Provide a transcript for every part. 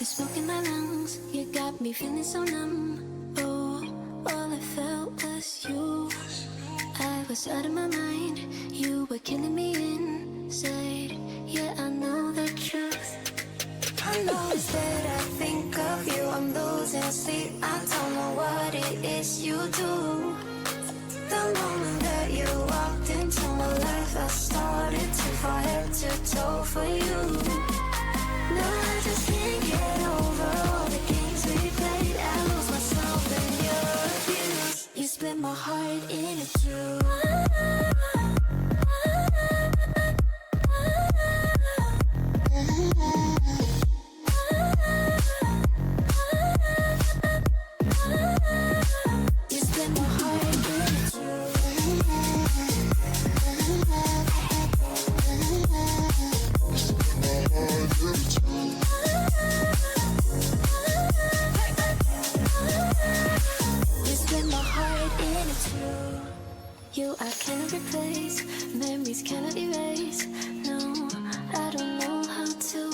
The smoke in my lungs, you got me feeling so numb. Oh, all I felt was you. I was out of my mind, you were killing me inside. Yeah, I know the truth. I know that I think of you, I'm losing sleep. I don't know what it is you do. The moment that you walked into my life, I started to fall head to toe for you. No, I just can't get over all the games we played. I lose myself in your abuse. You split my heart in two. You split my heart in two. You split my heart in two. You I cannot replace, memories cannot erase. No, I don't know how to.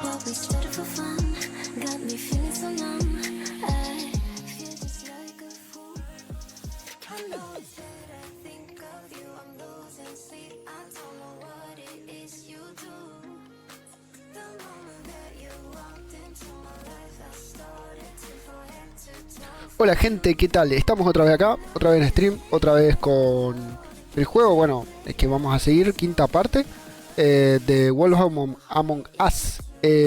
What we started for fun got me feeling so numb. I feel just like a fool. I know that I think of you, I'm losing sleep. I don't know what it is you do. The moment that you walked into my life, I started to fall head to toe. Hola gente, ¿qué tal? Estamos otra vez acá, otra vez en stream, otra vez con el juego. Bueno, es que vamos a seguir quinta parte de Wolf Among Us.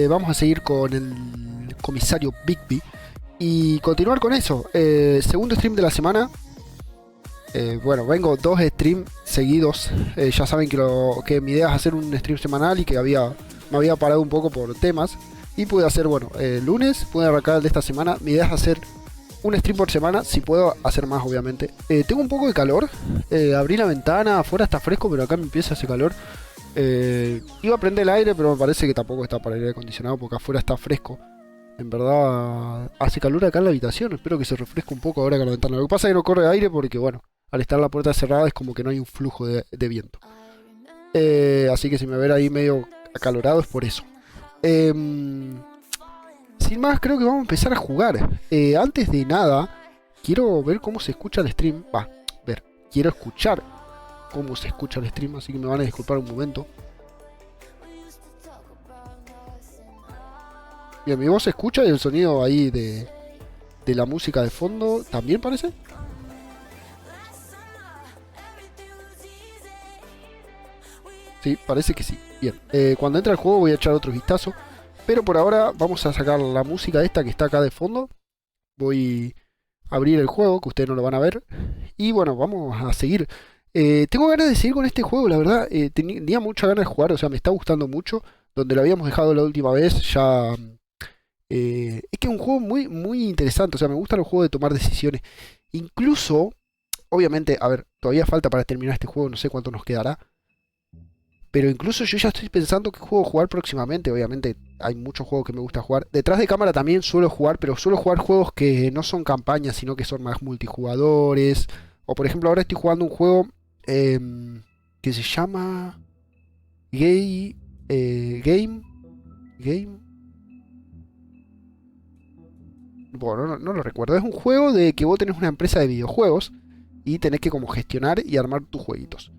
Vamos a seguir con el comisario Bigby y continuar con eso. Segundo stream de la semana. Bueno, vengo dos streams seguidos. Ya saben que mi idea es hacer un stream semanal y que me había parado un poco por temas. Y pude hacer, bueno, el lunes pude arrancar el de esta semana. Mi idea es hacer un stream por semana, si puedo hacer más obviamente. Tengo un poco de calor. Abrí la ventana, afuera está fresco, pero acá me empieza ese calor. Iba a prender el aire, pero me parece que tampoco está para el aire acondicionado porque afuera está fresco. En verdad hace calor acá en la habitación. Espero que se refresque un poco ahora con la ventana. Lo que pasa es que no corre aire porque, bueno, al estar la puerta cerrada es como que no hay un flujo de viento. Así que si me ven ahí medio acalorado es por eso. Sin más, creo que vamos a empezar a jugar. Antes de nada, quiero ver cómo se escucha el stream. Quiero escuchar cómo se escucha el stream, así que me van a disculpar un momento. Bien, mi voz se escucha y el sonido ahí de la música de fondo también parece. Sí, parece que sí. Bien, cuando entre el juego voy a echar otro vistazo. Pero por ahora vamos a sacar la música esta que está acá de fondo. Voy a abrir el juego, que ustedes no lo van a ver. Y bueno, vamos a seguir. Tengo ganas de seguir con este juego, la verdad. Tenía muchas ganas de jugar, o sea, me está gustando mucho. Donde lo habíamos dejado la última vez, ya... es que es un juego muy, muy interesante. O sea, me gustan los juegos de tomar decisiones. Incluso, obviamente, a ver, todavía falta para terminar este juego, no sé cuánto nos quedará. Pero incluso yo ya estoy pensando qué juego jugar próximamente. Obviamente hay muchos juegos que me gusta jugar. Detrás de cámara también suelo jugar, pero suelo jugar juegos que no son campañas, sino que son más multijugadores. O por ejemplo ahora estoy jugando un juego que se llama Game. Bueno, no lo recuerdo. Es un juego de que vos tenés una empresa de videojuegos y tenés que como gestionar y armar tus jueguitos.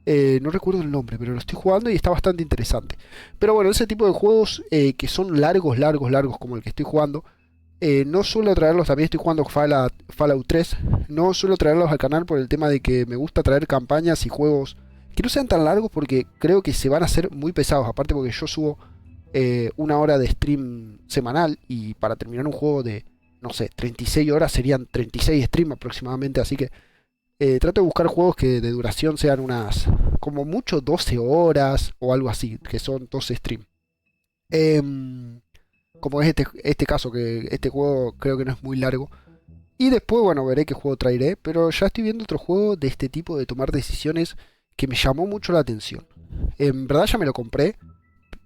No recuerdo el nombre, pero lo estoy jugando y está bastante interesante. Pero bueno, ese tipo de juegos que son largos como el que estoy jugando, no suelo traerlos. También estoy jugando Fallout 3. No suelo traerlos al canal por el tema de que me gusta traer campañas y juegos que no sean tan largos porque creo que se van a hacer muy pesados. Aparte porque yo subo una hora de stream semanal y para terminar un juego de, no sé, 36 horas serían 36 streams aproximadamente. Así que trato de buscar juegos que de duración sean unas, como mucho 12 horas o algo así, que son 12 streams. Como es este caso, que este juego creo que no es muy largo. Y después, bueno, veré qué juego traeré. Pero ya estoy viendo otro juego de este tipo de tomar decisiones que me llamó mucho la atención. En verdad ya me lo compré.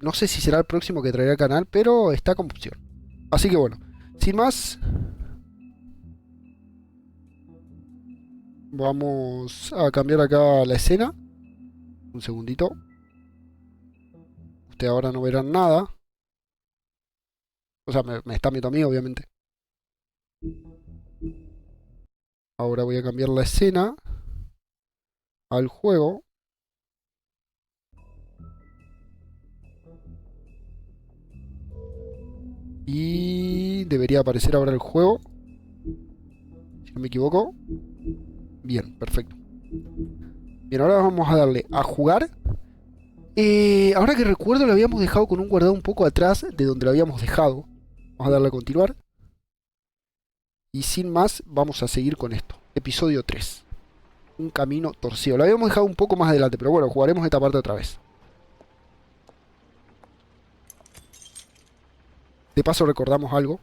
No sé si será el próximo que traeré al canal, pero está con opción. Así que bueno, sin más, vamos a cambiar acá la escena. Un segundito. Ustedes ahora no verán nada. O sea, me está viendo a mí, obviamente. Ahora voy a cambiar la escena al juego. Y debería aparecer ahora el juego. Si no me equivoco. Bien, perfecto. Bien, ahora vamos a darle a jugar. Ahora que recuerdo, lo habíamos dejado con un guardado un poco atrás de donde lo habíamos dejado. Vamos a darle a continuar. Y sin más, vamos a seguir con esto. Episodio 3. Un camino torcido. Lo habíamos dejado un poco más adelante, pero bueno, jugaremos esta parte otra vez. De paso recordamos algo.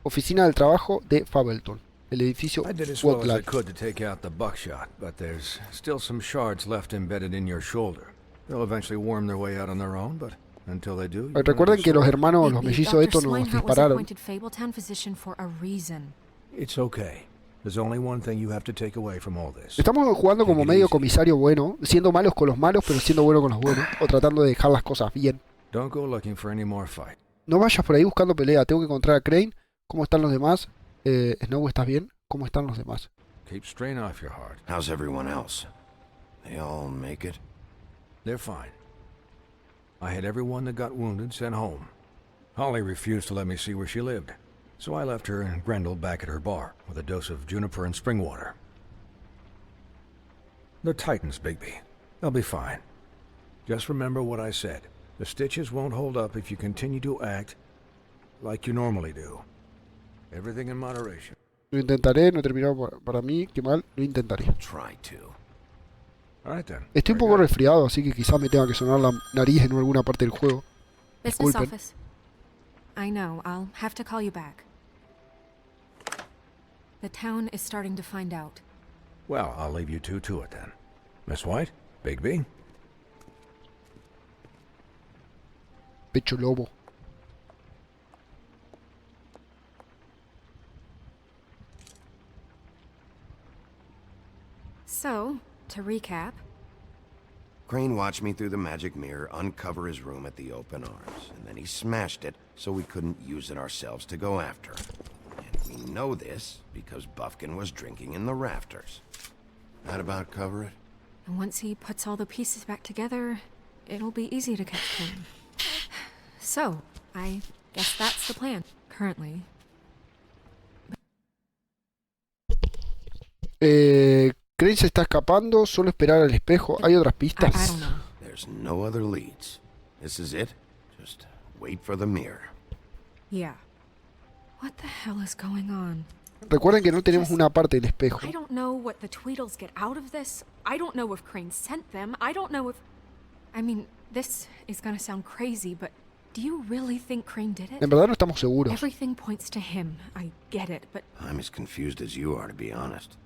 Oficina del trabajo de Fableton. El edificio I did as well as I Woodland. could to take out the buckshot, but there's still some shards left embedded in your shoulder. They'll eventually worm their way out on their own, but until they do, Recuerden que los hermanos, los mellizos estos nos dispararon. It's okay. There's only one thing you have to take away from all this. Estamos jugando como medio comisario bueno, siendo malos con los malos, pero siendo bueno con los buenos, o tratando de dejar las cosas bien. Don't go looking for any more fight. No vayas por ahí buscando pelea, tengo que encontrar a Crane. ¿Cómo están los demás? Snow, ¿estás bien? ¿Cómo están los demás? Keep strain off your heart. How's everyone else? They all make it? They're fine. I had everyone that got wounded sent home. Holly refused to let me see where she lived, so I left her and Grendel back at her bar with a dose of juniper and spring water. They're Titans, Bigby. They'll be fine. Just remember what I said. The stitches won't hold up if you continue to act like you normally do. Everything in moderation. Lo intentaré, no he terminado para mí, qué mal, lo intentaré. Try to. All right then. Estoy un poco resfriado, así que quizás me tenga que sonar la nariz en alguna parte del juego. Business Disculpen. office. I know, I'll have to call you back. The town is starting to find out. Well, I'll leave you two to it then. Miss White, Bigby. Pecho lobo. So, to recap, Crane watched me through the magic mirror uncover his room at the open arms, and then he smashed it so we couldn't use it ourselves to go after him. And we know this because Buffkin was drinking in the rafters. That about cover it? and once he puts all the pieces back together, it'll be easy to catch him. So, I guess that's the plan, currently. Crane se está escapando, solo esperar al espejo. ¿Hay otras I pistas? don't know. There's no other leads. This is it. Just wait for the mirror. Yeah. What the hell is going on? Recuerden que no tenemos una parte del espejo. I don't know what the Tweedles get out of this. I don't know if Crane sent them. I don't know if... I mean, this is gonna sound crazy, but do you really think Crane did it? En verdad no estamos seguros. Everything points to him. I get it, but I'm as confused as you are, to be honest.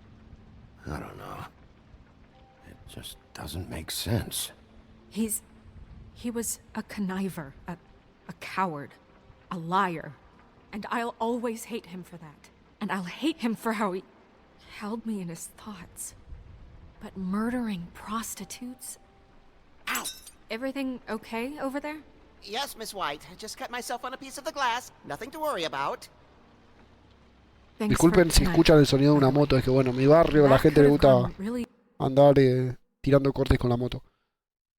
I don't know. It just doesn't make sense. he was a conniver, a coward, a liar. And I'll always hate him for that. And I'll hate him for how he held me in his thoughts. But murdering prostitutes? Ow! Everything okay over there? Yes, Miss White. I just cut myself on a piece of the glass. Nothing to worry about. Thanks Disculpen for si tonight. escuchan el sonido de una moto, es que bueno, en mi barrio a la That gente le could have gusta gone really... andar tirando cortes con la moto.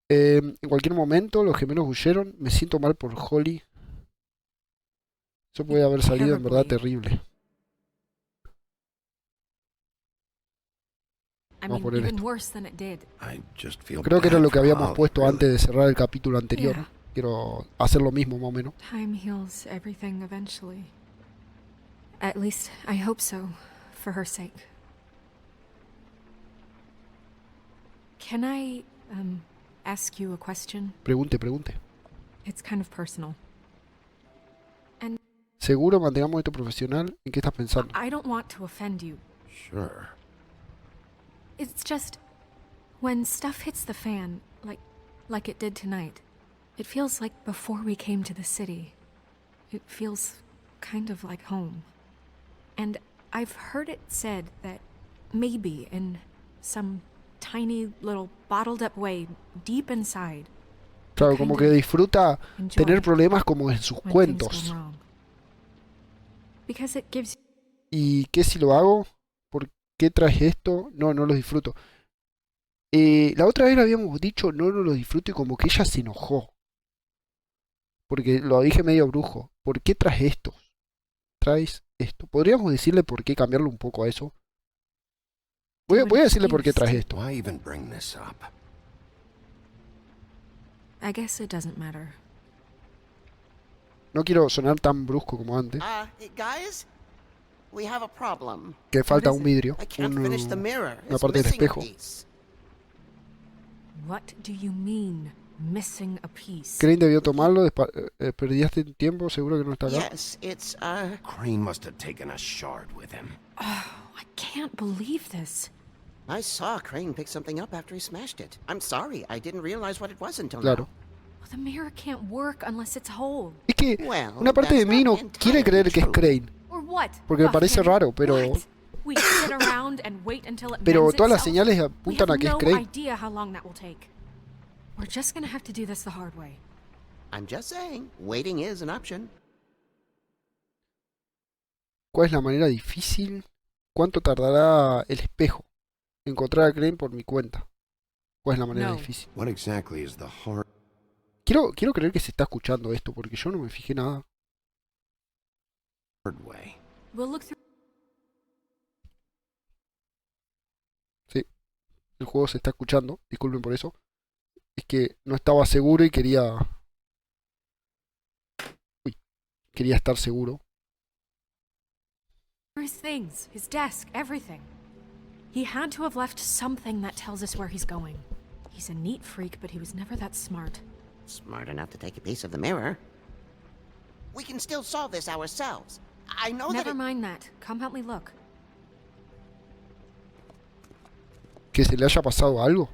En cualquier momento los gemelos huyeron, me siento mal por Holly. Eso puede haber salido en verdad terrible. I Vamos a mean, poner even esto. worse than it did. I just feel Creo que era bad lo que for habíamos Holly, puesto really. antes de cerrar el capítulo anterior. Yeah. Quiero hacer lo mismo más o menos. Time heals everything eventually. At least, I hope so, for her sake. Can I, ask you a question? Pregunte. It's kind of personal. And Seguro mantengamos esto profesional. ¿En qué estás pensando? I don't want to offend you. Sure. It's just, when stuff hits the fan, like it did tonight, it feels like before we came to the city. It feels kind of like home. And I've heard it said that maybe in some tiny little bottled up way deep inside, Claro, como que disfruta enjoy tener problemas como en sus when things go cuentos. wrong. Because it gives ¿Y qué si lo hago? ¿Por qué traes esto? No, no lo disfruto. La otra vez habíamos dicho no, no lo disfruto y como que ella se enojó. Porque lo dije medio brujo. ¿Por qué traes esto? Traes esto. ¿Podríamos decirle por qué cambiarlo un poco a eso? Voy a decirle por qué traes esto. Why even bring this up? I guess it doesn't matter. No quiero sonar tan brusco como antes. Guys, we have a problem. Que falta is un it? vidrio. I can't finish the mirror. Una It's parte del missing a espejo. piece. What do you mean, missing a piece? Crane debió tomarlo. Perdiste tiempo. Seguro que no está acá. Yes, it's Crane must have taken a shard with him. I can't believe this. I saw Crane pick something up after he smashed it. I'm sorry, I didn't realize what it was until Claro. Well, the mirror can't work unless it's whole. Es que Well, una parte de that's mí no not quiere entirely creer que es true. Crane. Or what? Porque me parece Buffy? raro, pero... What? We sit around and wait until it Pero mends todas las itself? señales We apuntan have a que es no Crane. idea how long that will take. We're just gonna have to do this the hard way. I'm just saying, waiting is an option. ¿Cuál es la manera difícil? ¿Cuánto tardará el espejo? Encontrar a Crane por mi cuenta. ¿Cuál es la manera No. difícil? What exactly is the hard Quiero creer que se está escuchando esto porque yo no me fijé nada. way? We'll look through. Sí, el juego se está escuchando. Disculpen por eso. Es que no estaba seguro y quería... Uy, quería estar seguro. His things, his desk, everything. He had to have left something that tells us where he's going. He's a neat freak, but he was never that smart. Smart enough to take a piece of the mirror. We can still solve this ourselves. I know that Never it... mind that. Come help me look. ¿Que se le haya pasado algo?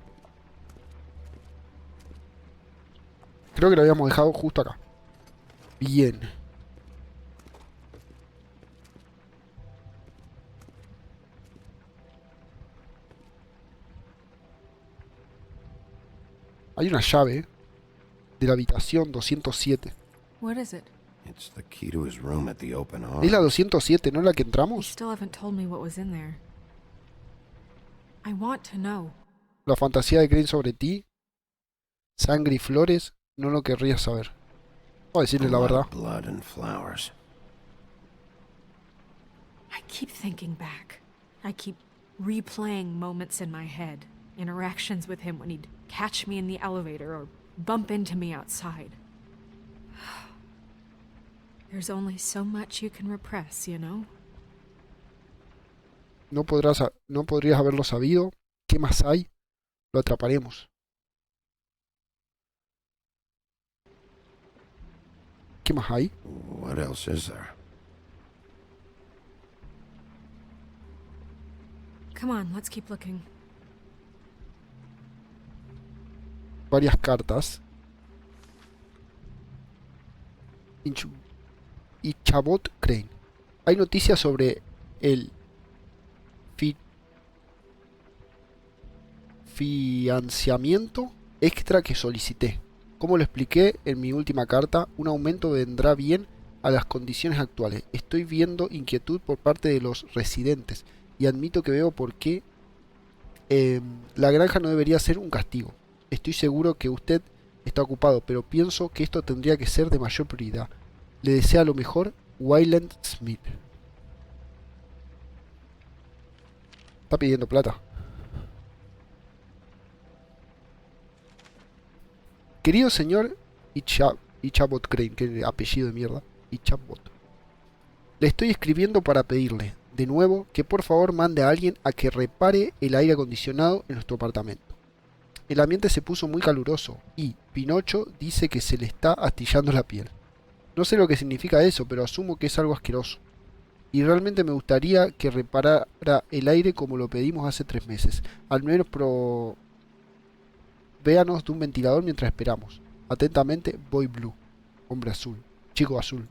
Creo que lo habíamos dejado justo acá. Bien. Hay una llave de la habitación 207. What is it? It's the key to his room at the open arms. ¿Es la 207, no la que You entramos? still haven't told me what was in there. I want to know. La fantasía de Crane sobre ti. Sangre y flores. No lo querrías saber. Voy a decirle la A lot verdad. of blood and flowers. I keep thinking back. I keep replaying moments in my head. Interactions with him when he'd catch me in the elevator or bump into me outside. There's only so much you can repress, you know? No podrías haberlo sabido. ¿Qué más hay? Lo atraparemos. ¿Qué más hay? What else is there? Come on, let's keep looking. Varias cartas. Y Chabot Crane. Hay noticias sobre el financiamiento extra que solicité. Como lo expliqué en mi última carta, un aumento vendrá bien a las condiciones actuales. Estoy viendo inquietud por parte de los residentes y admito que veo por qué la granja no debería ser un castigo. Estoy seguro que usted está ocupado, pero pienso que esto tendría que ser de mayor prioridad. Le desea lo mejor, Wayland Smith. Está pidiendo plata. Querido señor Chabot Crane, que apellido de mierda, Chabot. Le estoy escribiendo para pedirle, de nuevo, que por favor mande a alguien a que repare el aire acondicionado en nuestro apartamento. El ambiente se puso muy caluroso y Pinocho dice que se le está astillando la piel. No sé lo que significa eso, pero asumo que es algo asqueroso. Y realmente me gustaría que reparara el aire como lo pedimos hace 3 meses. Al menos véanos de un ventilador mientras esperamos. Atentamente, Boy Blue. Hombre azul. Chico azul.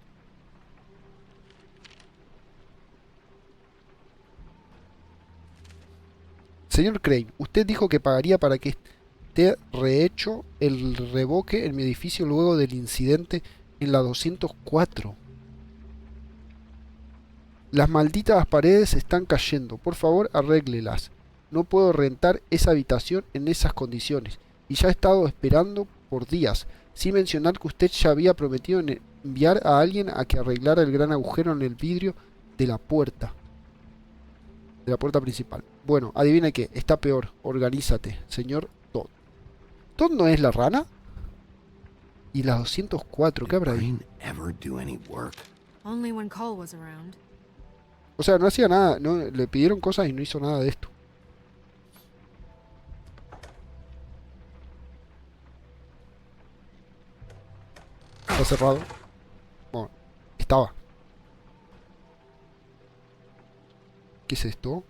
Señor Crane, usted dijo que pagaría para que esté rehecho el revoque en mi edificio luego del incidente en la 204. Las malditas paredes están cayendo. Por favor, arréglelas. No puedo rentar esa habitación en esas condiciones. Y ya he estado esperando por días. Sin mencionar que usted ya había prometido enviar a alguien a que arreglara el gran agujero en el vidrio de la puerta. De la puerta principal. Bueno, adivine qué. Está peor. Organízate, señor Todd. ¿Todd no es la rana? Y la 204, ¿qué habrá ahí? Only when Cole was around. O sea, no hacía nada, no, le pidieron cosas y no hizo nada de esto. Está cerrado. Bueno, estaba. ¿Qué es esto?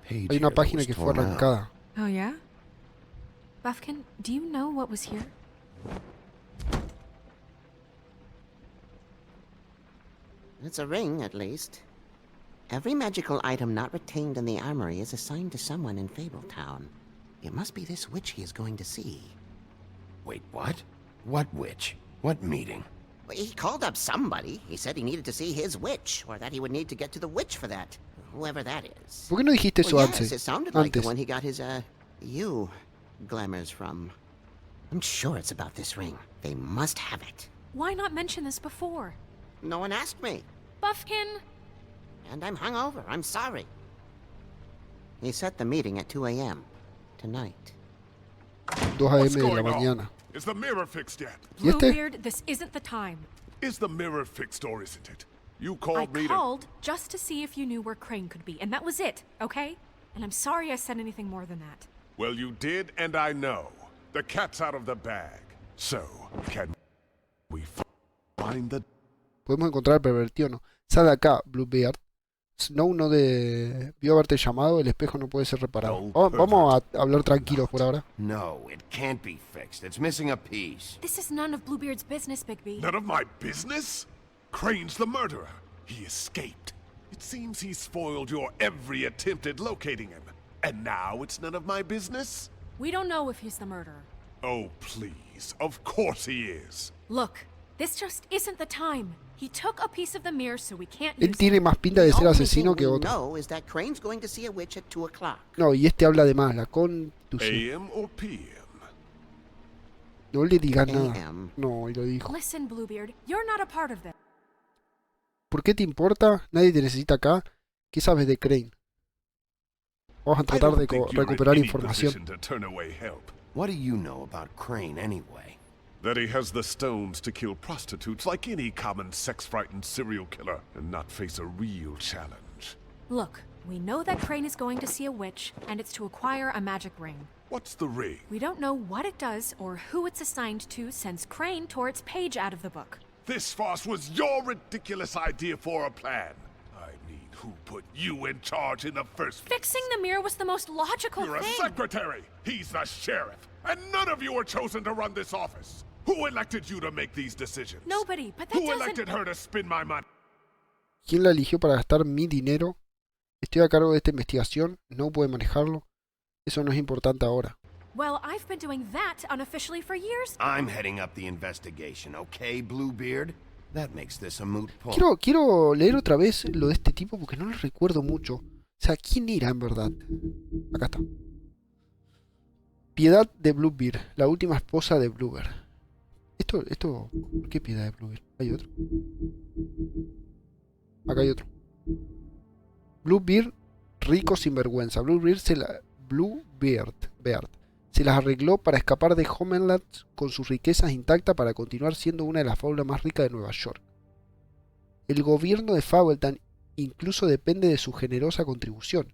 Hay una página que fue arrancada. Oh, yeah? Buffkin, do you know what was here? It's a ring, at least. Every magical item not retained in the armory is assigned to someone in Fabletown. It must be this witch he is going to see. Wait, what? What witch? What meeting? Well, he called up somebody. He said he needed to see his witch, or that he would need to get to the witch for that. Whoever that is. ¿Por qué no dijiste eso Well, antes? yes, it sounded like the one he got his, you glamours from. I'm sure it's about this ring. They must have it. Why not mention this before? No one asked me. Buffkin! And I'm hungover. I'm sorry. He set the meeting at 2 a.m. tonight. 2 a.m. de la mañana. Is the mirror fixed yet? ¿Y este? Bluebeard, this isn't the time. Is the mirror fixed or isn't it? You I called me to... called just to see if you knew where Crane could be, and that was it, okay? And I'm sorry I said anything more than that. Well, you did, and I know. The cat's out of the bag. So, can we find the... Podemos encontrar el pervertido, ¿no? Sal de acá, Bluebeard. Snow no debió haberte llamado, el espejo no puede ser reparado. No, Vamos a hablar tranquilos por ahora. No, it can't be fixed. It's missing a piece. This is none of Bluebeard's business, Bigby. None of my business? Crane's the murderer. He escaped. It seems he spoiled your every attempt at locating him. And now it's none of my business? We don't know if he's the murderer. Oh, please. Of course he is. Look, this just isn't the time. He took a piece of the mirror, so we can't Él use tiene it. más pinta de The ser only asesino thing que we otro. know is that Crane's going to see a witch at 2 o'clock. No, y este habla de más, la constitución. AM or PM? No le digas nada. AM. No, y lo dijo. Listen, Bluebeard, you're not a part of this. ¿Por qué te importa? Nadie te necesita acá. ¿Qué sabes de Crane? Vamos a I tratar don't de think you're in recuperar any información. position to turn away help. What do you know about Crane anyway? That he has the stones to kill prostitutes like any common sex-frightened serial killer and not face a real challenge. Look, we know that Crane is going to see a witch, and it's to acquire a magic ring. What's the ring? We don't know what it does or who it's assigned to since Crane tore its page out of the book. This farce was your ridiculous idea for a plan. I mean, who put you in charge in the first place? Fixing the mirror was the most logical You're a thing. secretary. He's the sheriff. And none of you were chosen to run this office. Who elected you to make these decisions? Nobody, but that Who doesn't... elected her to spend my money? ¿Quién la eligió para gastar mi dinero? Estoy a cargo de esta investigación. No puede manejarlo. Eso no es importante ahora. Well, I've been doing that unofficially for years. I'm heading up the investigation, okay, Bluebeard? That makes this a moot point. Quiero leer otra vez lo de este tipo porque no lo recuerdo mucho. O sea, ¿quién era en verdad? Acá está. Piedad de Bluebeard, la última esposa de Bluebeard. ¿Por qué Piedad de Bluebeard? ¿Hay otro? Acá hay otro. Bluebeard, rico sin vergüenza. Bluebeard se las arregló para escapar de Homeland con sus riquezas intactas para continuar siendo una de las fábulas más ricas de Nueva York. El gobierno de Fabletown incluso depende de su generosa contribución.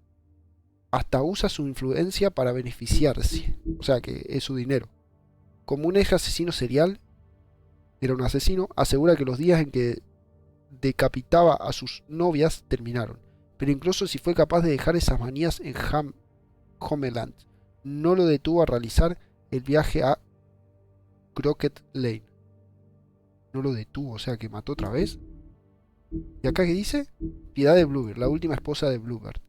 Hasta usa su influencia para beneficiarse. O sea que es su dinero. Como un eje asesino serial, era un asesino, asegura que los días en que decapitaba a sus novias terminaron. Pero incluso si fue capaz de dejar esas manías en Homeland, no lo detuvo a realizar el viaje a Crooked Lane. No lo detuvo, o sea que mató otra vez. ¿Y acá qué dice? Piedad de Bluebeard, la última esposa de Bluebeard.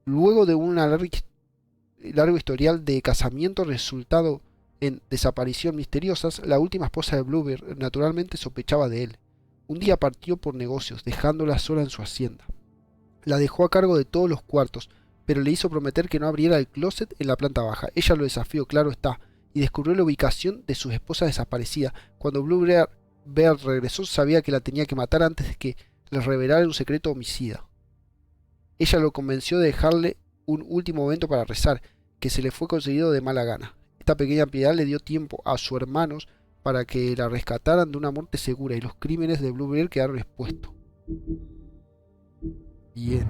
Luego de un largo historial de casamiento resultado en Desaparición Misteriosas, la última esposa de Bluebeard naturalmente sospechaba de él. Un día partió por negocios, dejándola sola en su hacienda. La dejó a cargo de todos los cuartos, pero le hizo prometer que no abriera el closet en la planta baja. Ella lo desafió, claro está, y descubrió la ubicación de su esposa desaparecida. Cuando Bluebeard regresó, sabía que la tenía que matar antes de que le revelara un secreto homicida. Ella lo convenció de dejarle un último momento para rezar, que se le fue concedido de mala gana. Esta pequeña piedad le dio tiempo a sus hermanos para que la rescataran de una muerte segura y los crímenes de Bluebeard quedaron expuestos. Bien.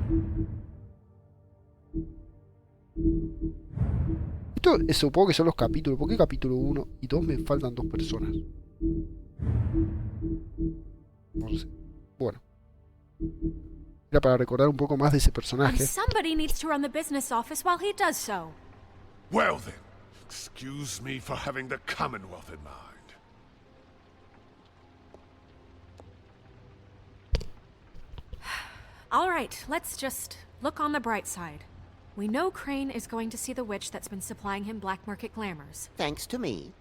Esto supongo que son los capítulos. ¿Por qué capítulo 1 y 2 me faltan 2 personas? No sé. Bueno. Era para recordar un poco más de ese personaje. Somebody needs to run the business office while he does so. Well then, excuse me for having the Commonwealth in mind. All right, let's just look on the bright side. We know Crane is going to see the witch that's been supplying him black market glamours. Thanks to me.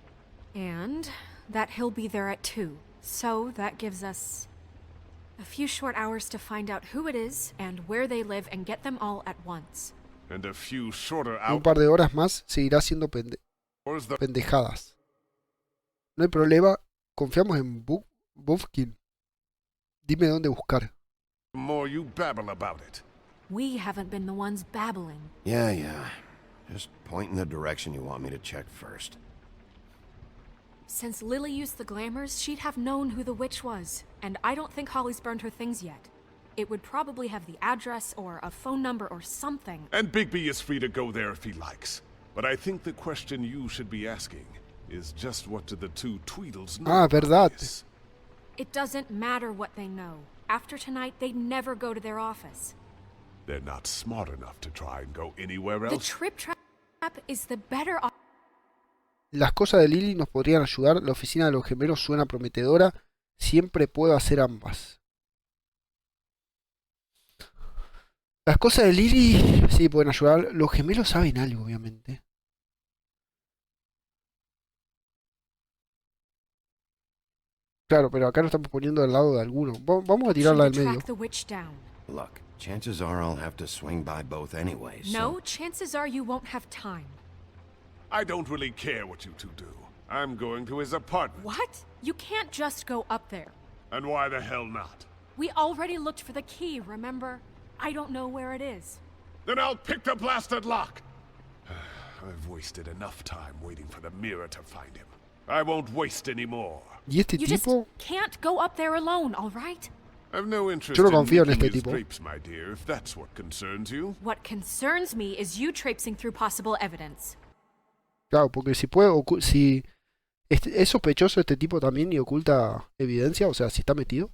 And that he'll be there at 2. So that gives us a few short hours to find out who it is and where they live and get them all at once. And a few shorter En un par de horas más seguirá haciendo pendejadas. No hay problema, confiamos en Bufkin. Dime dónde buscar. The more you babble about it. We haven't been the ones babbling. Yeah. Just point in the direction you want me to check first. Since Lily used the glamours, she'd have known who the witch was. And I don't think Holly's burned her things yet. It would probably have the address or a phone number or something. And Bigby is free to go there if he likes. But I think the question you should be asking is just what do the two Tweedles know about verdad. this? It doesn't matter what they know. After tonight, they'd never go to their office. They're not smart enough to try and go anywhere The else. trip trap is the better option. Las cosas de Lily nos podrían ayudar. La oficina de los gemelos suena prometedora. Siempre puedo hacer ambas. Las cosas de Lily sí pueden ayudar. Los gemelos saben algo, obviamente. Claro, pero acá lo estamos poniendo al lado de alguno. Vamos a tirarla del medio. Look, chances are I'll have to swing by both anyway, so... No, chances are you won't have time. I don't really care what you two do. I'm going to his apartment. What? You can't just go up there. And why the hell not? We already looked for the key, remember? I don't know where it is. Then I'll pick the blasted lock. I've wasted enough time waiting for the mirror to find him. I won't waste any more. ¿Y este You just tipo? can't go up there alone, all right? I've no interest Yo no in confío en nicking este his tipo. drapes, my dear, if that's what concerns you. What concerns me is you traipsing through possible evidence. Claro, porque si puede, si es sospechoso este tipo también y oculta evidencia, o sea, si está metido.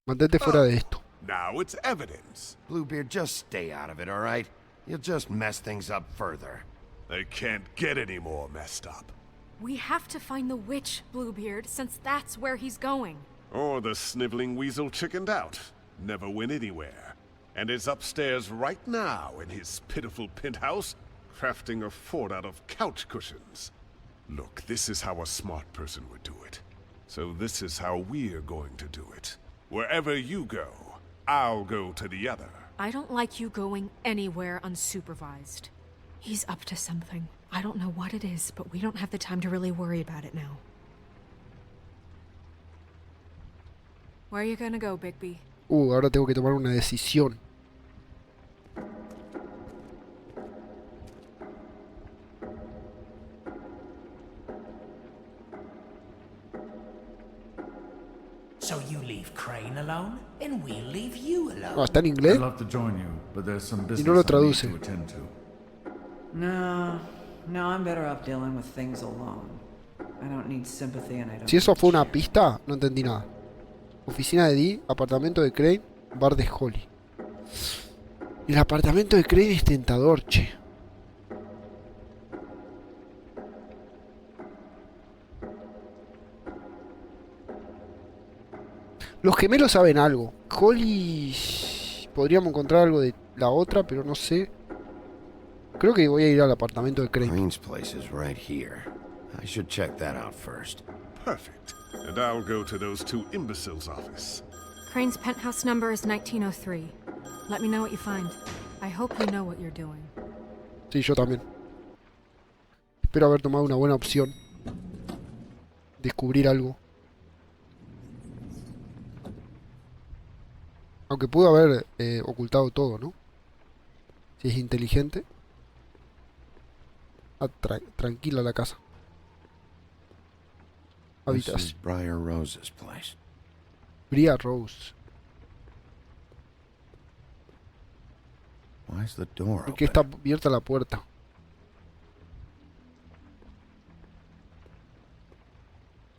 Mantente fuera de esto. Now it's evidence. Bluebeard, just stay out of it, all right? You'll just mess things up further. They can't get any more messed up. We have to find the witch, Bluebeard, since that's where he's going. Or the sniveling weasel chickened out. Never went anywhere. And is upstairs right now in his pitiful penthouse, crafting a fort out of couch cushions. Look, this is how a smart person would do it. So this is how we're going to do it. Wherever you go, I'll go to the other. I don't like you going anywhere unsupervised. He's up to something. I don't know what it is, but we don't have the time to really worry about it now. Where are you gonna go, Bigby? Ahora tengo que tomar una decisión. So you leave Crane alone, and we'll leave you alone. ¿Está en inglés? I'd love to join you, but there's some business no lo I need traduce. to attend to. No, I'm better off dealing with things alone. I don't need sympathy and I don't Si eso need fue una share. pista, no entendí nada. Oficina de Dee, apartamento de Crane, bar de Holly. El apartamento de Crane es tentador, che. Los gemelos saben algo. Holly... Podríamos encontrar algo de la otra, pero no sé. Creo que voy a ir al apartamento de Crane. Green's place is right here. I should check that out first. Perfect. And I'll go to those two imbeciles' office. Crane's penthouse number is 1903. Let me know what you find. I hope you know what you're doing. Sí, yo también. Espero haber tomado una buena opción. Descubrir algo. Aunque pudo haber ocultado todo, ¿no? Si es inteligente. Tranquila la casa. This is Habitación. Briar Rose's place. Bria Rose. Why is the door ¿Por qué está open? abierta la puerta?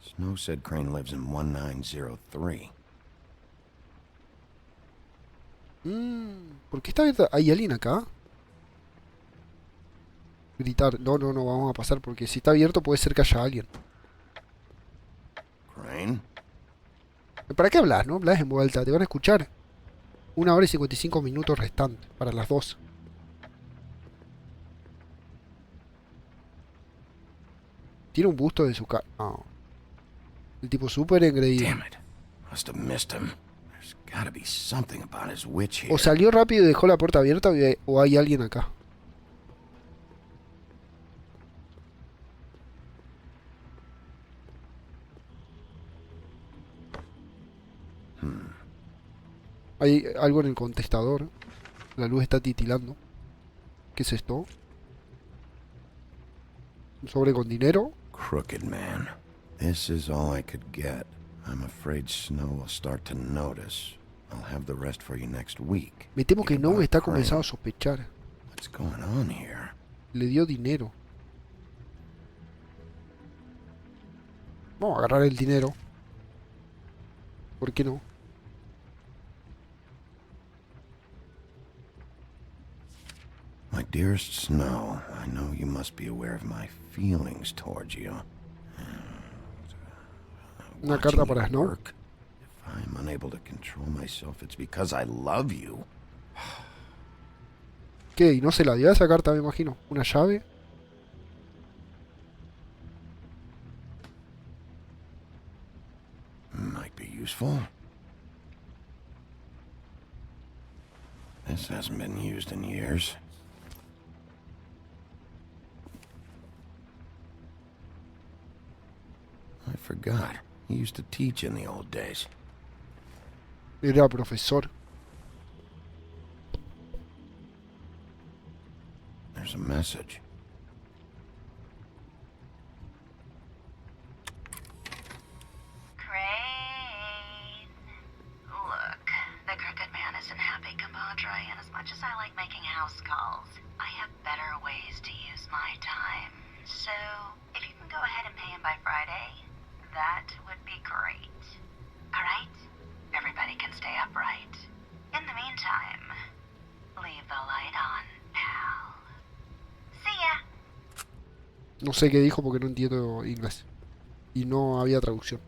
Snow said Crane lives in 1903. ¿Por qué está abierta? ¿Hay alguien acá? Gritar. No, vamos a pasar porque si está abierto puede ser que haya alguien. Crane? ¿Para qué hablas? ¿No? Hablas en voz alta, te van a escuchar. 1 hora y 55 minutos restantes para las 2. Tiene un busto de su cara. No. El tipo súper engreído. Damn it. Must have missed him. There's gotta be something about his witch here. O salió rápido y dejó la puerta abierta o hay alguien acá. Hay algo en el contestador. La luz está titilando. ¿Qué es esto? ¿Un sobre con dinero? Crooked man. This is all I could get. I'm afraid Snow will start to notice. I'll have the rest for you next week. Me temo que Think no about está Crane. comenzando a sospechar. What's going on here? Le dio dinero. Vamos a agarrar el dinero. ¿Por qué no? My dearest Snow, I know you must be aware of my feelings towards you. Una Watching carta para you Snow. work, if I'm unable to control myself, it's because I love you. ¿Qué? ¿Y no se la dio esa carta, me imagino? ¿Una llave? Might be useful. This hasn't been used in years. I forgot. He used to teach in the old days. Era profesor. There's a message. Crane. Look, the crooked man isn't happy, compadre, and as much as I like making house calls, I have better ways to use my time. So, if you can go ahead and pay him by Friday, that would be great. Alright? Everybody can stay upright. In the meantime, leave the light on, pal. See ya! No sé qué dijo porque no entiendo inglés. Y no había traducción.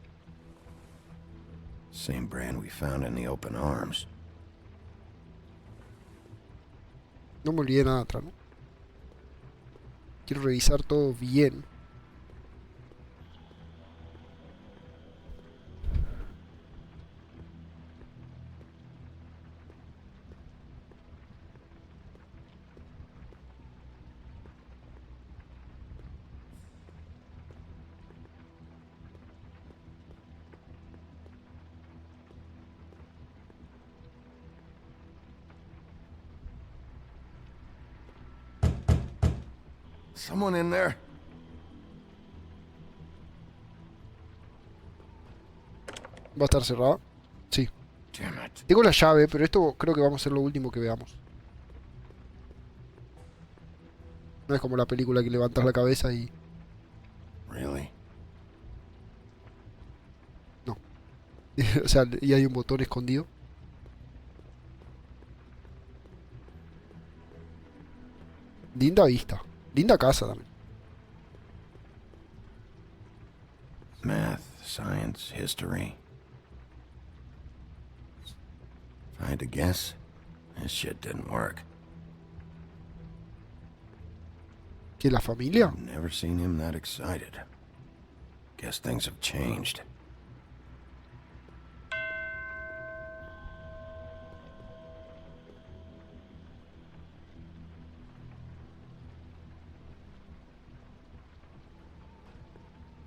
Same brand we found in the open arms. No me olvidé nada atrás, ¿no? Quiero revisar todo bien. Someone in there? ¿Va a estar cerrada? Sí. Damn it. Tengo la llave, pero esto creo que vamos a ser lo último que veamos. No es como la película que levantas la cabeza y... Really? No. O sea, y hay un botón escondido. Linda vista. Linda casa también. Math, science, history. If I had to guess, this shit didn't work. ¿Que la familia? I've never seen him that excited. Guess things have changed.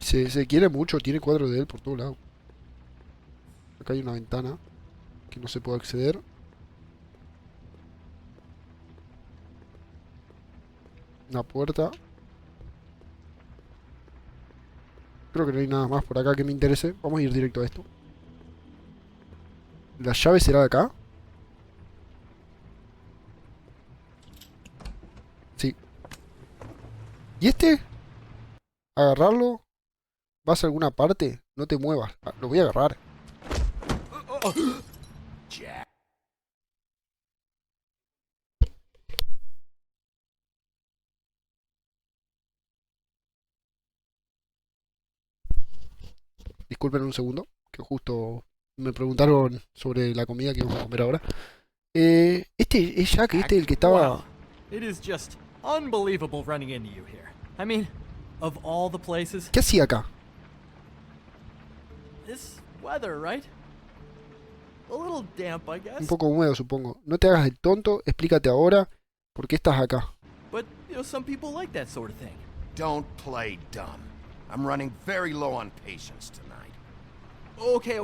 Se quiere mucho, tiene cuadros de él por todos lados. Acá hay una ventana que no se puede acceder. Una puerta. Creo que no hay nada más por acá que me interese. Vamos a ir directo a esto. ¿La llave será de acá? Sí. ¿Y este? Agarrarlo. ¿Vas a alguna parte? No te muevas. Ah, lo voy a agarrar. Disculpen un segundo, que justo me preguntaron sobre la comida que vamos a comer ahora. Este es Jack, el que estaba... Wow. It is just unbelievable running into you here. I mean, of all the places, ¿Qué hacía acá? this weather, right? A little damp, I Un guess. poco húmedo, supongo. No te hagas el tonto, explícate ahora por qué estás acá. But, you know, some people like that sort of thing. Don't play dumb. I'm running very low on patience tonight. Okay.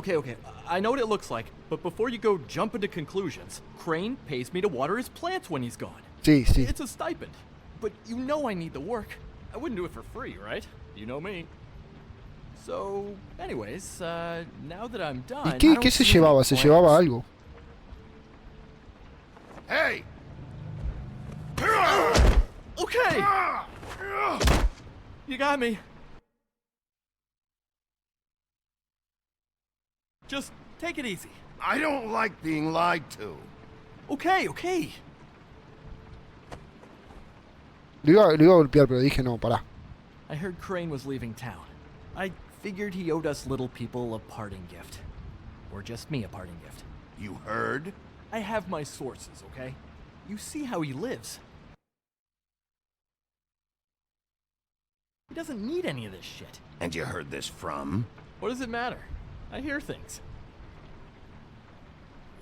I know what it looks like, but before you go jump into conclusions, Crane pays me to water his plants when he's gone. Sí, sí. It's a stipend. But you know I need the work. I wouldn't do it for free, right? You know me. So, anyways, now that I'm done... ¿Y qué se llevaba? ¿Se llevaba algo? Hey! Okay! You got me. Just take it easy. I don't like being lied to. Okay. Lo iba a golpear, pero dije no, pará. I heard Crane was leaving town. I figured he owed us little people a parting gift. Or just me a parting gift. You heard? I have my sources, okay? You see how he lives. He doesn't need any of this shit. And you heard this from? What does it matter? I hear things.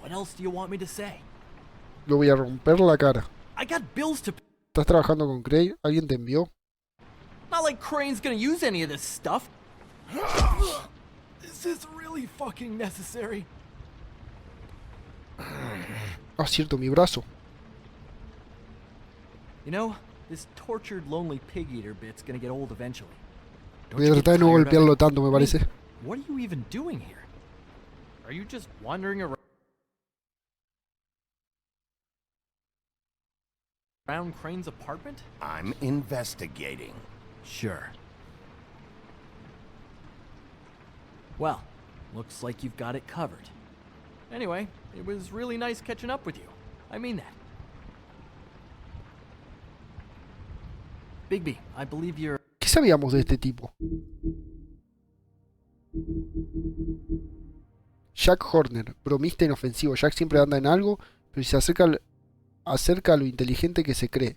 What else do you want me to say? Lo voy a romper la cara. I got bills to... ¿Estás trabajando con Craig? ¿Alguien te envió? Not like Crane's gonna use any of this stuff. Is this really fucking necessary? Ah, cierto, mi brazo. You know, this tortured, lonely pig-eater bit's gonna get old eventually. Don't Voy a you get tratar de no tired of golpearlo it? tanto, me I mean, parece. what are you even doing here? Are you just wandering around Crane's apartment? I'm investigating. Sure. Well, looks like you've got it covered. Anyway, it was really nice catching up with you. I mean that. Bigby, I believe you're... ¿Qué sabíamos de este tipo? Jack Horner, bromista inofensivo. Jack siempre anda en algo, pero se acerca a lo inteligente que se cree.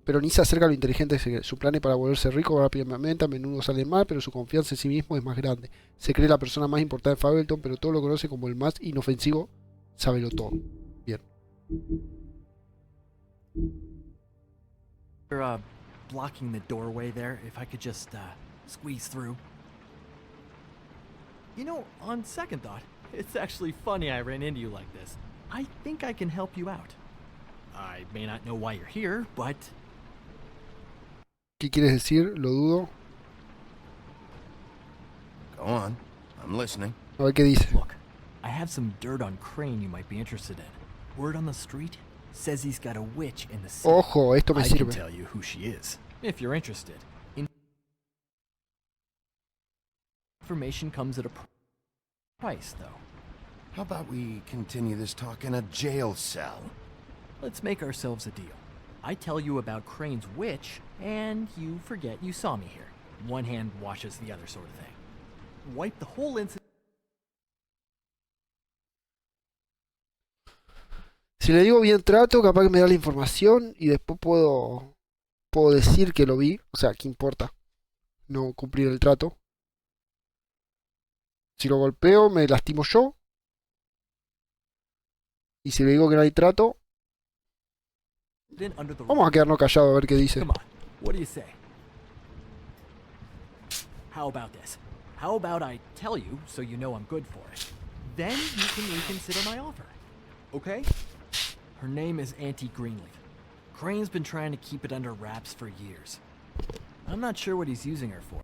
Pero ni se acerca a lo inteligente que se cree. Su plan es para volverse rico rápidamente, a menudo sale mal, pero su confianza en sí mismo es más grande. Se cree la persona más importante de Fableton, pero todo lo conoce como el más inofensivo. Sábelo todo. Bien. You're, blocking the doorway there, if I could just, squeeze through. You know, on second thought, it's actually funny I ran into you like this. I think I can help you out. I may not know why you're here, but... ¿Qué quieres decir? Lo dudo. Go on. I'm listening. A ver qué dice. Look, I have some dirt on Crane you might be interested in. Word on the street says he's got a witch in the city. Ojo, esto me I can sirve. tell you who she is, if you're interested. Information comes at a price, though. How about we continue this talk in a jail cell? Let's make ourselves a deal. I tell you about Crane's witch, and you forget you saw me here. One hand washes the other sort of thing. Wipe the whole incident. Si le digo bien trato, capaz que me da la información y después puedo puedo decir que lo vi. O sea, ¿qué importa? No cumplir el trato. Si lo golpeo, me lastimo yo. Y si le digo que no hay trato, vamos a quedarnos callados a ver qué dice. Come on, what do you say? How about this? How about I tell you so you know I'm good for it? Then you can reconsider my offer. Okay? Her name is Auntie Greenleaf. Crane's been trying to keep it under wraps for years. I'm not sure what he's using her for.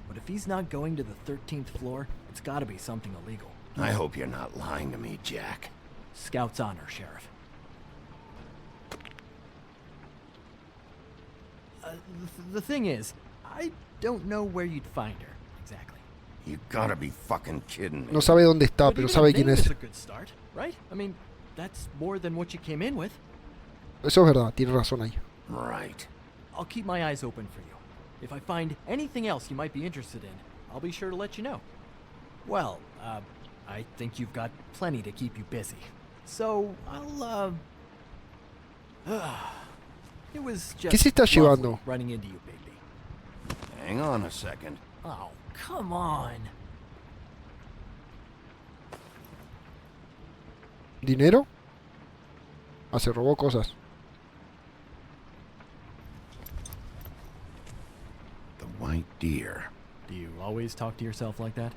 But if he's not going to the 13th floor, it's gotta be something illegal. I hope you're not lying to me, Jack. Scout's honor, Sheriff. The thing is, I don't know where you'd find her, exactly. You gotta be fucking kidding me. No sabe dónde está, pero sabe quién es. A good start, right? I mean, that's more than what you came in with. Eso es verdad, tiene razón ahí. Right. I'll keep my eyes open for you. If I find anything else you might be interested in, I'll be sure to let you know. Well, I think you've got plenty to keep you busy. So, it was just ¿Qué se está llevando? lovely running into you, Bigby. Hang on a second. Oh, come on. ¿Dinero? Ah, se robó cosas. The white deer. Do you always talk to yourself like that?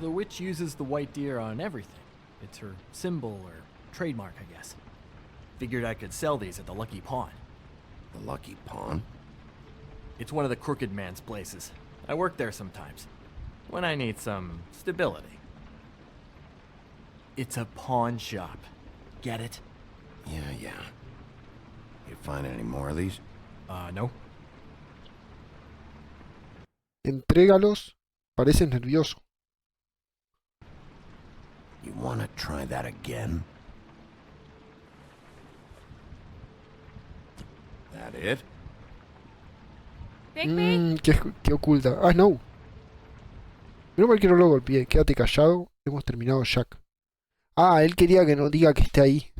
The witch uses the white deer on everything. It's her symbol or trademark, I guess. Figured I could sell these at the Lucky Pawn. The Lucky Pawn? It's one of the crooked man's places. I work there sometimes, when I need some stability. It's a pawn shop. Get it? Yeah. You find any more of these? No. Entrégalos. Pareces nervioso. You wanna try that again? That it? ¿Qué oculta? Ah, no. Menos mal que no lo golpeé. Quédate callado. Hemos terminado, Jack. Ah, él quería que no diga que esté ahí.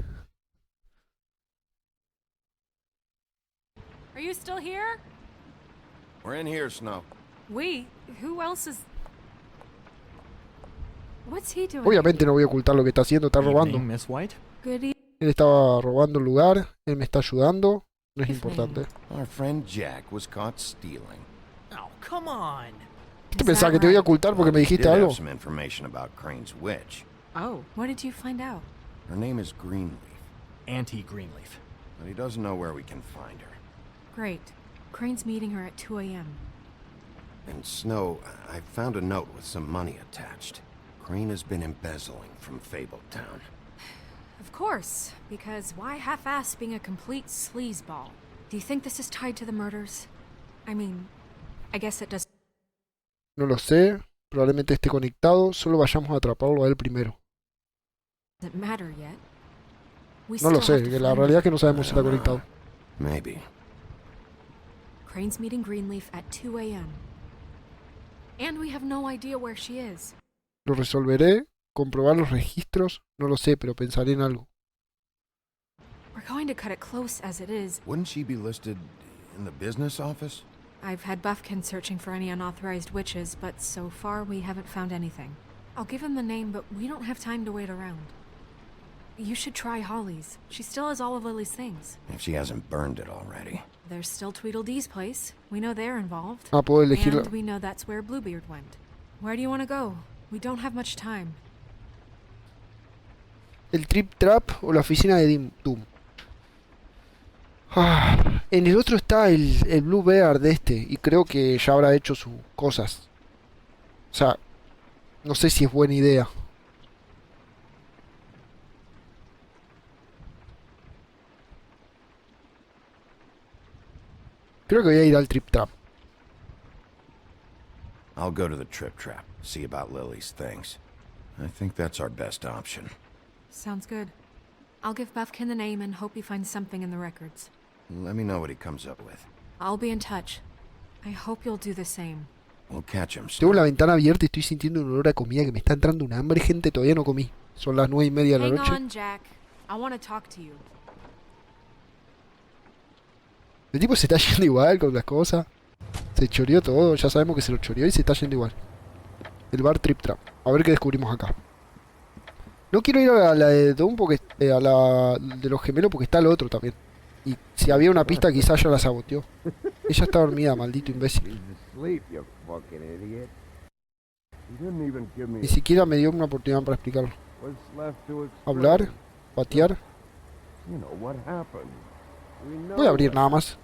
Are you still here? We're in here, Snow. We? Who else is... What's he doing? Obviamente no voy a ocultar lo que está haciendo. Está robando. Evening, Miss White. Good evening. Él estaba robando el lugar. Él me está ayudando. No es importante. Our friend Jack was caught stealing. Oh, come on. ¿Qué pensás? ¿Que te voy a ocultar porque me dijiste Did algo? have some information about Crane's witch. Oh, what did you find out? Her name is Greenleaf, Auntie Greenleaf. but he doesn't know where we can find her. Great. Crane's meeting her at 2 a.m. And Snow, I found a note with some money attached. Crane has been embezzling from Fable Town. Of course, because why half-ass being a complete sleazeball? Do you think this is tied to the murders? I mean, I guess it does. No lo sé. Probablemente esté conectado. Solo vayamos a atraparlo a él primero. Doesn't matter yet. We No lo still sé. have to La find realidad es que her. no sabemos si está conectado. Maybe. Crane's meeting Greenleaf at 2 a.m. And we have no idea where she is. Lo resolveré. Comprobar los registros. No lo sé, pero pensaré en algo. We're going to cut it close as it is. Wouldn't she be listed in the business office? I've had Buffkin searching for any unauthorized witches, but so far we haven't found anything. I'll give him the name, but we don't have time to wait around. You should try Holly's. She still has all of Lily's things. If she hasn't burned it already. There's still Tweedledee's place. We know they're involved. Ah, puedo elegir. And we know that's where Bluebeard went. Where do you want to go? We don't have much time. El Trip Trap o la oficina de Doom. Ah, en el otro está el Bluebeard de este. Y creo que ya habrá hecho sus cosas. O sea, no sé si es buena idea. Creo que voy a ir al Trip Trap. I'll go to the Trip Trap, see about Lily's things. I think that's our best option. Sounds good. I'll give Buffkin the name and hope he finds something in the records. Let me know what he comes up with. I'll be in touch. I hope you'll do the same. We'll catch him Tengo soon. la ventana abierta y estoy sintiendo un olor a comida que me está entrando un hambre, gente. Todavía no comí. Son las 9:30 de la Hang noche. on, Jack. I want to talk to you. El tipo se está yendo igual con las cosas. Se choreó todo, ya sabemos que se lo choreó y se está yendo igual. El bar Trip Trap. A ver qué descubrimos acá. No quiero ir a la de Doom porque a la de los gemelos porque está el otro también. Y si había una pista quizás ya la saboteó. Ella está dormida, maldito imbécil. Ni siquiera me dio una oportunidad para explicarlo. Hablar, patear. Voy a abrir nada más.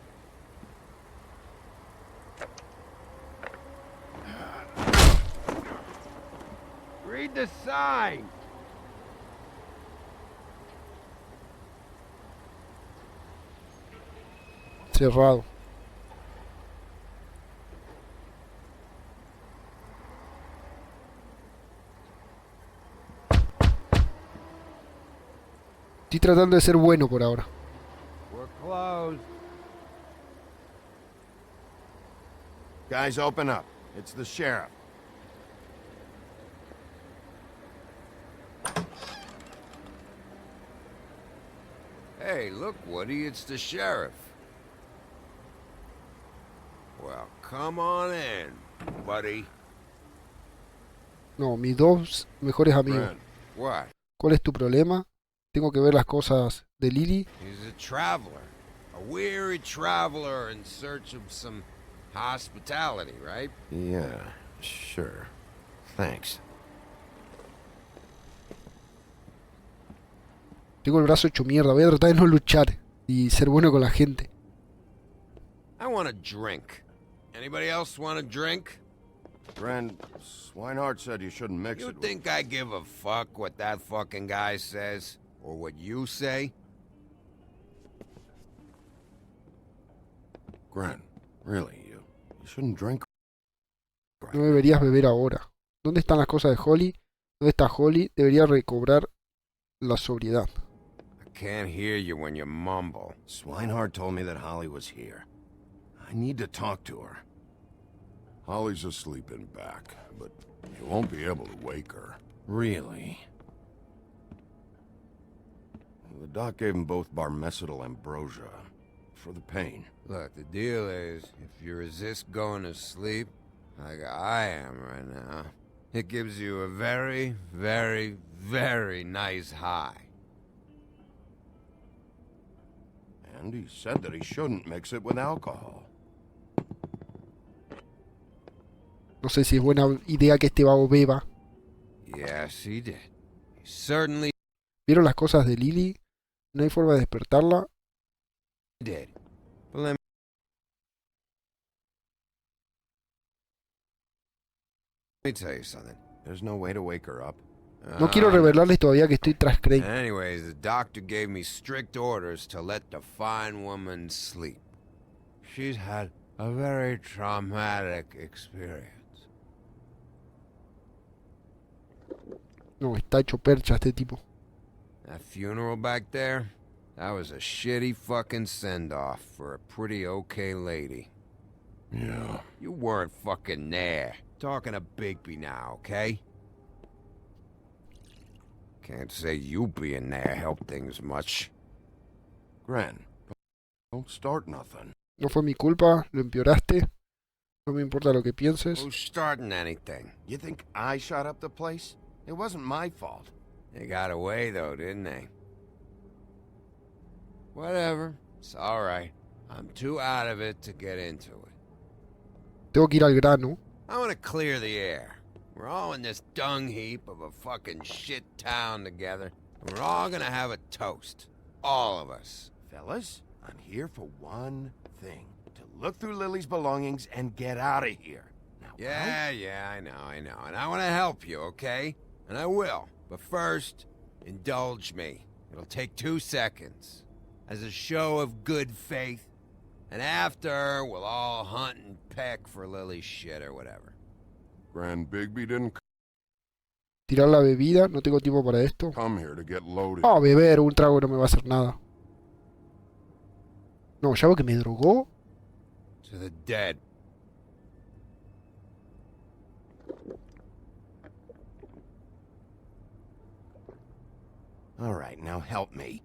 Read the sign. Cerrado. Estoy tratando de ser bueno por ahora. We're closed. Guys, open up. It's the sheriff. Hey, look, Woody, it's the sheriff. Well, come on in, buddy. No, mis dos mejores amigos. Brent, what? ¿Cuál es tu problema? Tengo que ver las cosas de Lily. He's a traveler. A weary traveler in search of some hospitality, right? Yeah, sure. Thanks. Tengo el brazo hecho mierda. Voy a tratar de no luchar y ser bueno con la gente. I want a drink. Anybody else want a drink? Brent, Swinehart said you shouldn't mix it. You think I give a fuck what that fucking guy says? Or what you say? Grant, really, you shouldn't drink. No deberías beber ahora. ¿Dónde están las cosas de Holly? ¿Dónde está Holly? Debería recobrar la sobriedad. I can't hear you when you mumble. Swinehart told me that Holly was here. I need to talk to her. Holly's asleep in back, but you won't be able to wake her. Really? The doc gave him both barmecidal ambrosia for the pain. Look, the deal is, if you resist going to sleep, like I am right now, it gives you a very, very, very nice high. And he said that he shouldn't mix it with alcohol. No sé si es buena idea que este vago beba. Yes, he did. He certainly ¿Vieron las cosas de Lily? No hay forma de despertarla. did. But let me tell you something. There's no way to wake her up. No quiero revelarles todavía que estoy tras Craig. Anyways, the doctor gave me strict orders to let the fine woman sleep. She's had a very traumatic experience. No, está hecho percha este tipo. That funeral back there, that was a shitty fucking send-off for a pretty okay lady. Yeah. You weren't fucking there. Talking to Bigby now, okay? Can't say you being there helped things much. Gren, don't start nothing. No fue mi culpa, lo empeoraste. No me importa lo que pienses. Who's starting anything? You think I shot up the place? It wasn't my fault. They got away though, didn't they? Whatever. It's alright. I'm too out of it to get into it. Tengo que ir al grano. I want to clear the air. We're all in this dung heap of a fucking shit town together. And we're all gonna have a toast. All of us. Fellas, I'm here for one thing. To look through Lily's belongings and get out of here. Now, yeah, I know. And I want to help you, okay? And I will. But first, indulge me. It'll take 2 seconds. As a show of good faith. And after, we'll all hunt and peck for Lily's shit or whatever. Grand Bigby didn't Tirar la bebida, no tengo tiempo para esto. come here to get loaded. Ah, beber, un trago no me va a hacer nada. No, ya veo que me drogó. To the dead. All right, now help me.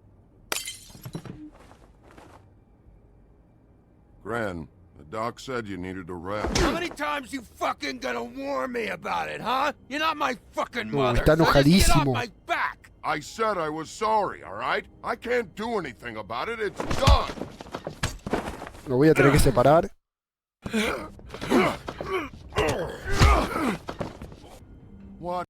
Gran, the doc said you needed a rest. How many times you fucking gonna warn me about it, huh? You're not my fucking mother. Está so just get off enojadísimo. my back. I said I was sorry, all right? I can't do anything about it. It's done. Lo voy a tener que separar. What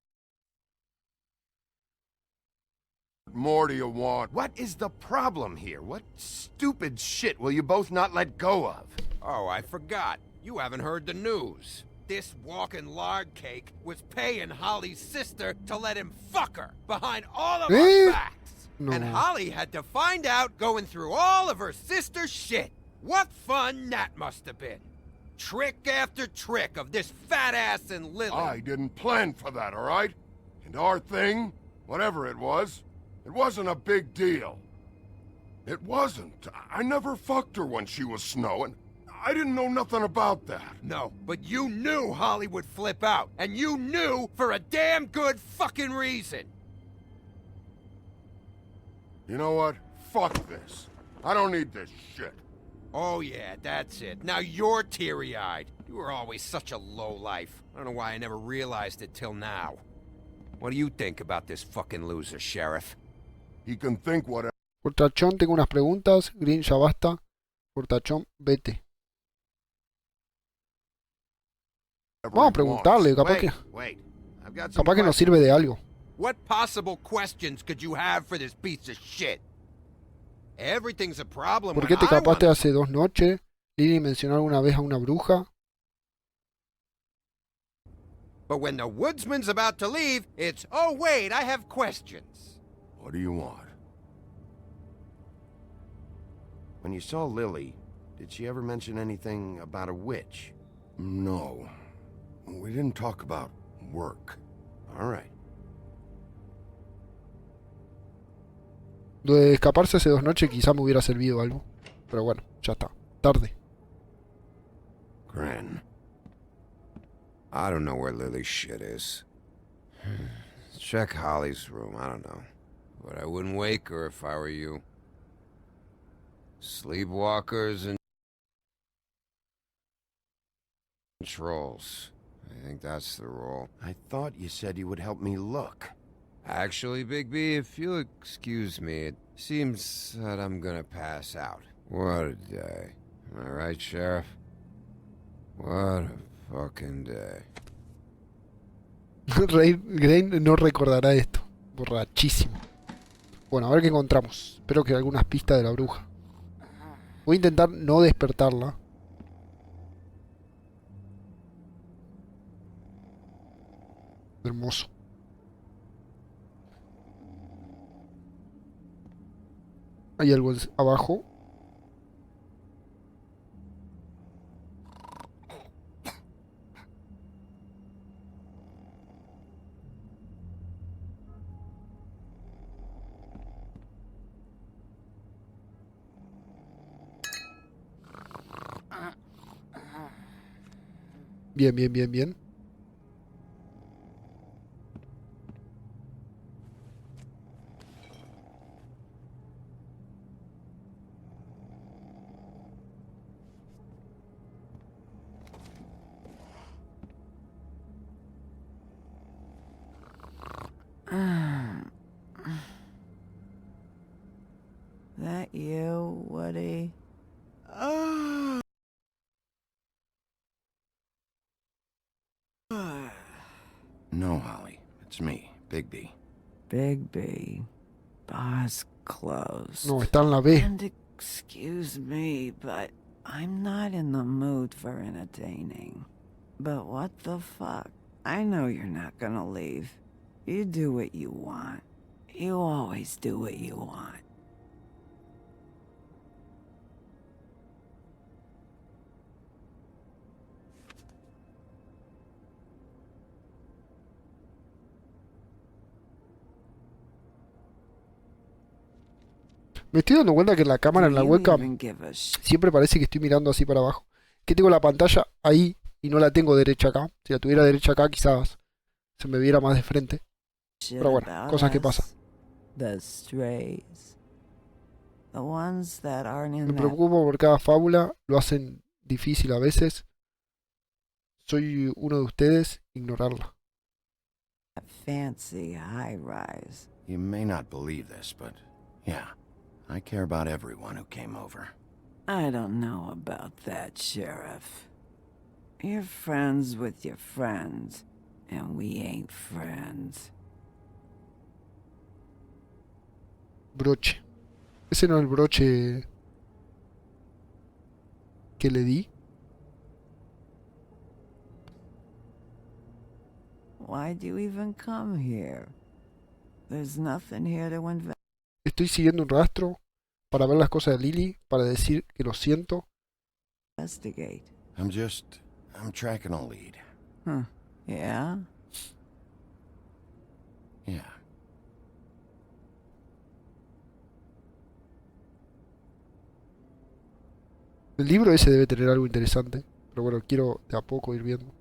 more do you want? What is the problem here? What stupid shit will you both not let go of? Oh, I forgot. You haven't heard the news. This walking lard cake was paying Holly's sister to let him fuck her behind all of our backs. No. And Holly had to find out going through all of her sister's shit. What fun that must have been. Trick after trick of this fat ass and Lily. I didn't plan for that, all right? And our thing, whatever it wasn't a big deal. It wasn't. I never fucked her when she was snowing. I didn't know nothing about that. No, but you knew Holly would flip out. And you knew for a damn good fucking reason. You know what? Fuck this. I don't need this shit. Oh yeah, that's it. Now you're teary-eyed. You were always such a lowlife. I don't know why I never realized it till now. What do you think about this fucking loser, Sheriff? He can think whatever. Portachón, tengo unas preguntas. Green, ya basta. Portachón, vete. Vamos a preguntarle, capaz que, I've got some capaz que nos questions. sirve de algo. What possible questions could you have for this piece of shit? Everything's a problem ¿Por when qué te I escapaste wanna- hace 2 noches? Lily mencionó alguna vez a una bruja. But when the woodsman's about to leave, it's, oh wait, I have questions. What do you want? When you saw Lily, did she ever mention anything about a witch? No. We didn't talk about work. All right. Lo de escaparse hace 2 noches quizá me hubiera servido algo. Pero bueno, ya está. Tarde. Gran. I don't know where Lily's shit is. Check Holly's room, I don't know. But I wouldn't wake her if I were you. Sleepwalkers and trolls. I think that's the rule. I thought you said you would help me look. Actually, Bigby, if you'll excuse me, it seems that I'm gonna pass out. What a day. Am I right, Sheriff? What a fucking day. Grain no recordará esto. Borrachísimo. Bueno, a ver qué encontramos. Espero que algunas pistas de la bruja. Voy a intentar no despertarla. Hermoso. Hay algo abajo. Bien, bien, bien, bien. That you, Woody? No, Holly. It's me, Bigby. Bigby. Bar's closed. No, está en la B. And excuse me, but I'm not in the mood for entertaining. But what the fuck? I know you're not gonna leave. You do what you want. You always do what you want. Me estoy dando cuenta que la cámara en la Do you webcam even give a siempre parece que estoy mirando así para abajo. Que tengo la pantalla ahí y no la tengo derecha acá. Si la tuviera derecha acá quizás se me viera más de frente. shit Pero bueno, about cosas que us? pasan. The strays. The ones that aren't in Me that preocupo por cada fábula, lo hacen difícil a veces. Soy uno de ustedes, ignorarla. fancy high-rise. You may not believe this, but yeah, I care about everyone who came over. I don't know about that, Sheriff. You're friends with your friends, and we ain't friends. Broche. Ese no es el broche que le di. Why'd you even come here? There's nothing here to invest. Estoy siguiendo un rastro para ver las cosas de Lily, para decir que lo siento. Investigate. I'm tracking a lead. Huh. Yeah? Yeah. El libro ese debe tener algo interesante, pero bueno, quiero de a poco ir viendo.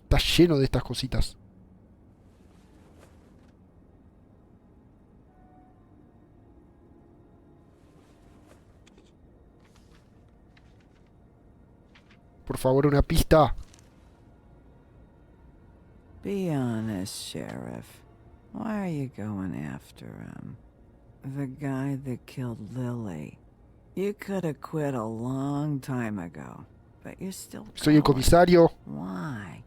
Está lleno de estas cositas. Por favor, una pista. Be honest, Sheriff. Why are you going after him? The guy that killed Lily. You could have quit a long time ago, but you're still Soy el going. comisario. Why?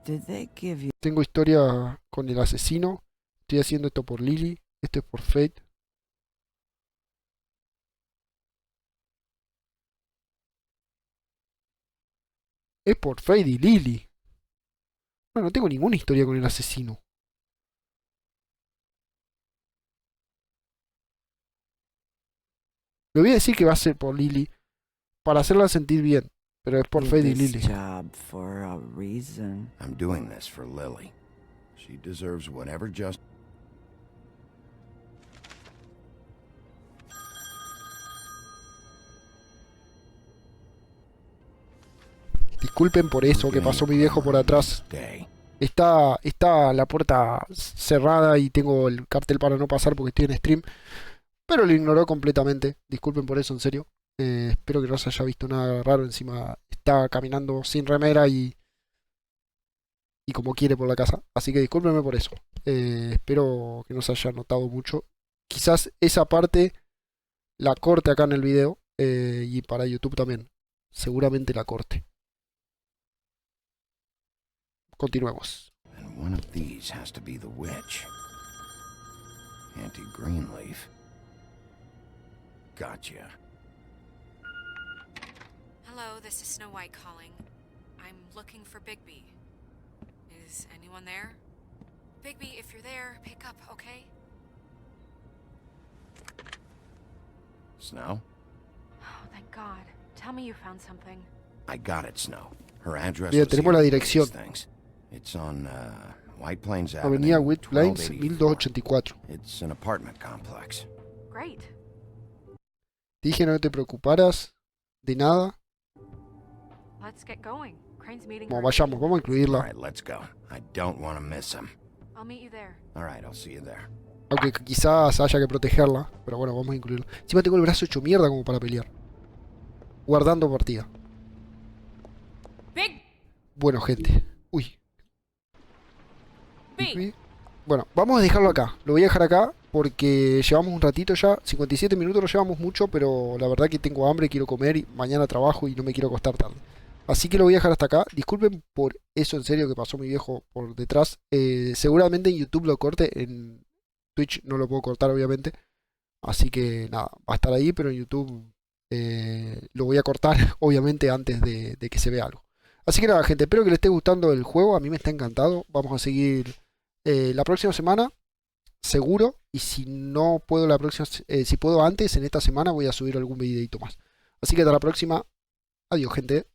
Did they give you... Tengo historia con el asesino. Estoy haciendo esto por Lily. Esto es por Fate. Es por Fate y Lily. No tengo ninguna historia con el asesino. Le voy a decir que va a ser por Lily para hacerla sentir bien, pero es por did Fate y this Lily. job for a reason? I'm doing this for Lily. She deserves whatever just... Disculpen por eso que pasó mi viejo por atrás. Está la puerta cerrada y tengo el cartel para no pasar porque estoy en stream. Pero lo ignoró completamente. Disculpen por eso, en serio. Espero que no se haya visto nada raro. Encima está caminando sin remera y como quiere por la casa. Así que discúlpenme por eso. Espero que no se haya notado mucho. Quizás esa parte la corte acá en el video. Y para YouTube también. Seguramente la corte. Continuemos. And one of these has to be the witch. Auntie Greenleaf. Gotcha. Hello, this is Snow White calling. I'm looking for Bigby. Is anyone there? Bigby, if you're there, pick up, okay? Snow? Oh, thank God. Tell me you found something. I got it, Snow. Her address Bien, was tenemos la dirección. It's on White Plains Avenue. Avenida White Plains, 1284. 1284. It's an apartment complex. Great. Te dije no te preocuparas de nada. Let's get going. Crane's meeting. Bueno, vayamos, vamos a incluirla. All right, let's go. I don't want to miss him. I'll meet you there. All right, I'll see you there. Aunque quizás haya que protegerla. Pero bueno, vamos a incluirla. Encima tengo el brazo hecho mierda como para pelear. Guardando partida. Bueno, gente. Uy. Bueno, vamos a dejarlo acá. Lo voy a dejar acá porque llevamos un ratito ya. 57 minutos no llevamos mucho, pero la verdad que tengo hambre, quiero comer y mañana trabajo y no me quiero acostar tarde. Así que lo voy a dejar hasta acá. Disculpen por eso, en serio, que pasó mi viejo por detrás. Seguramente en YouTube lo corte. En Twitch no lo puedo cortar, obviamente. Así que nada, va a estar ahí, pero en YouTube lo voy a cortar, obviamente, antes de que se vea algo. Así que nada, gente, espero que les esté gustando el juego. A mí me está encantado. Vamos a seguir la próxima semana, seguro. Y si no puedo la próxima, si puedo antes, en esta semana voy a subir algún videito más. Así que hasta la próxima. Adiós, gente.